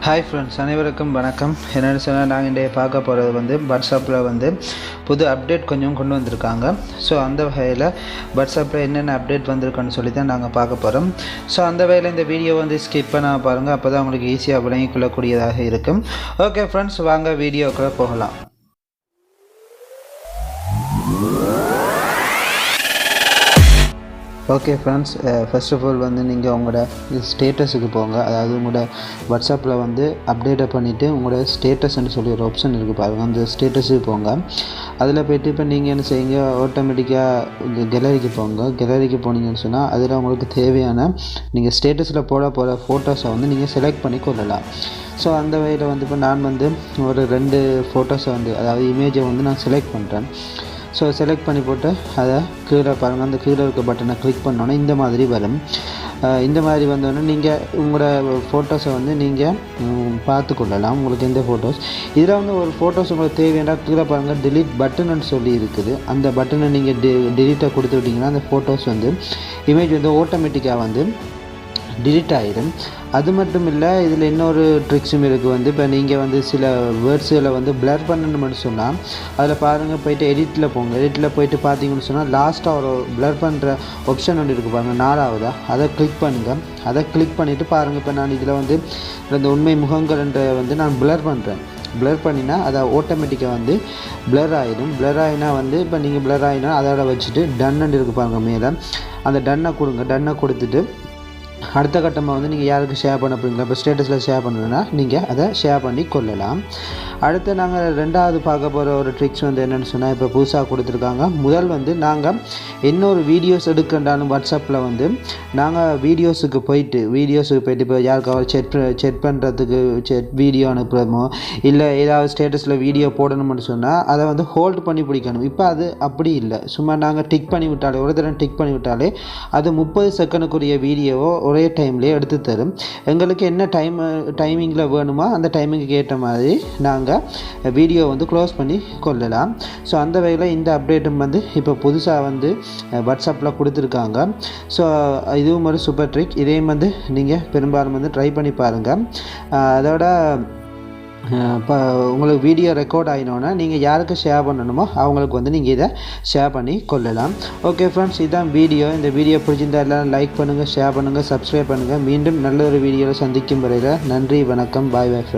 Hi friends, அனைவருக்கும் வணக்கம். என்னென்னு சொன்னால் நாங்கள் இன்றைய பார்க்க போகிறது வாட்ஸ்அப்பில் புது அப்டேட் கொஞ்சம் கொண்டு வந்திருக்காங்க. ஸோ அந்த வகையில் வாட்ஸ்அப்பில் என்னென்ன அப்டேட் வந்திருக்குன்னு சொல்லி தான் நாங்கள் பார்க்க போகிறோம். ஸோ அந்த வகையில் இந்த வீடியோ ஸ்கிப் பண்ண பாருங்கள், அப்போ தான் உங்களுக்கு ஈஸியாக விளங்கிக் கொள்ளக்கூடியதாக இருக்கும். ஓகே ஃப்ரெண்ட்ஸ், வாங்க வீடியோக்குள்ளே போகலாம். Okay friends, first of all நீங்கள் உங்களோட ஸ்டேட்டஸுக்கு போங்க. அதாவது உங்களோட வாட்ஸ்அப்பில் அப்டேட்டை பண்ணிவிட்டு உங்களோட ஸ்டேட்டஸ்ன்னு சொல்லி ஒரு ஆப்ஷன் இருக்குது பாருங்கள். அந்த ஸ்டேட்டஸுக்கு போங்க. அதில் போய்ட்டு இப்போ நீங்கள் என்ன செய்யுங்க, ஆட்டோமேட்டிக்காக கேலரிக்கு போங்க. கேலரிக்கு போனீங்கன்னு சொன்னால் அதில் உங்களுக்கு தேவையான நீங்கள் ஸ்டேட்டஸில் போட போகிற ஃபோட்டோஸை நீங்கள் செலக்ட் பண்ணி கொள்ளலாம். ஸோ அந்த வகையில் இப்போ நான் ஒரு 2 ஃபோட்டோஸை அதாவது இமேஜை நான் செலக்ட் பண்ணுறேன். ஸோ செலக்ட் பண்ணி போட்டு அதை கீழே பாருங்கள், அந்த கீழே இருக்க பட்டனை கிளிக் பண்ணோன்னே இந்த மாதிரி வரும். இந்த மாதிரி வந்தோடனே நீங்கள் உங்களோட ஃபோட்டோஸை நீங்கள் பார்த்து கொள்ளலாம். உங்களுக்கு எந்த ஃபோட்டோஸ் இதில் ஒரு ஃபோட்டோஸ் உங்களுக்கு தேவையான கீழே பாருங்கள் delete பட்டன்னு சொல்லி இருக்குது. அந்த பட்டனை நீங்கள் delete கொடுத்து விட்டிங்கன்னா அந்த ஃபோட்டோஸ் இமேஜ் ஆட்டோமேட்டிக்காக delete ஆகிடும். அது மட்டும் இல்லை, இதில் இன்னொரு ட்ரிக்ஸும் இருக்குது. இப்போ நீங்கள் சில வேர்ட்ஸுகளை பிளர் பண்ணணும்னு சொன்னால் அதில் பாருங்கள், போய்ட்டு எடிட்டில் போங்க. எடிட்டில் போய்ட்டு பார்த்தீங்கன்னு சொன்னால் லாஸ்ட்டாக ஒரு பிளர் பண்ணுற ஆப்ஷன் இருக்குது பாருங்கள், 4ஆவதா, அதை கிளிக் பண்ணுங்கள். அதை கிளிக் பண்ணிவிட்டு பாருங்கள், இப்போ நான் இதில் இந்த உண்மை முகங்கள்ன்ற நான் பிளர் பண்ணுறேன். பிளர் பண்ணினா அதை ஆட்டோமேட்டிக்காக பிளர் ஆகிடும். பிளர் ஆகினா இப்போ நீங்கள் பிளர் ஆகினா அதோட வச்சுட்டு டன்னு இருக்குது பாருங்கள் மேலே, அந்த டன்னை கொடுங்க. டன்னை கொடுத்துட்டு அடுத்த கட்டமாக நீங்கள் யாருக்கு ஷேர் பண்ண போகிறீங்களா, இப்போ ஸ்டேட்டஸில் ஷேர் பண்ணணுன்னா நீங்கள் அதை ஷேர் பண்ணி கொள்ளலாம். அடுத்து நாங்கள் 2வது பார்க்க போகிற ஒரு ட்ரிக்ஸ் என்னென்னு சொன்னால், இப்போ புதுசாக கொடுத்துருக்காங்க. முதல் நாங்கள் இன்னொரு வீடியோஸ் எடுக்கின்றாலும் வாட்ஸ்அப்பில் நாங்கள் வீடியோஸுக்கு போயிட்டு இப்போ யாருக்காவது செட் பண்ணுறதுக்கு வீடியோ அனுப்புகிறோமோ இல்லை ஏதாவது ஸ்டேட்டஸில் வீடியோ போடணும்னு சொன்னால் அதை ஹோல்ட் பண்ணி பிடிக்கணும். இப்போ அது அப்படி இல்லை, சும்மா நாங்கள் டிக் பண்ணி விட்டாலே, ஒரு தடவை டிக் பண்ணி விட்டாலே அது 30 செகண்டுக்குரிய வீடியோவோ ஒரே டைம்லேயே எடுத்து தரும். எங்களுக்கு என்ன டைமிங்கில் வேணுமோ அந்த டைமிங்க்கு ஏற்ற மாதிரி நாங்கள் வீடியோ க்ளோஸ் பண்ணி கொள்ளலாம். ஸோ அந்த வகையில் இந்த அப்டேட்டும் இப்போ புதுசாக வாட்ஸ்அப்பில் கொடுத்துருக்காங்க. ஸோ இதுவும் ஒரு சூப்பர் ட்ரிக். இதையும் நீங்கள் பெரும்பாலும் ட்ரை பண்ணி பாருங்கள். அதோட இப்போ உங்களுக்கு வீடியோ ரெக்கார்ட் ஆகினோன்னா நீங்கள் யாருக்கு ஷேர் பண்ணணுமோ அவங்களுக்கு நீங்கள் இதை ஷேர் பண்ணி கொள்ளலாம். ஓகே ஃப்ரெண்ட்ஸ், இதுதான் வீடியோ. இந்த வீடியோ பிடிச்சிருந்தால் எல்லாம் லைக் பண்ணுங்கள், ஷேர் பண்ணுங்கள், சப்ஸ்கிரைப் பண்ணுங்கள். மீண்டும் நல்ல ஒரு வீடியோவில் சந்திக்கும் வரையில் நன்றி, வணக்கம், பாய் பாய் ஃப்ரெண்ட்ஸ்.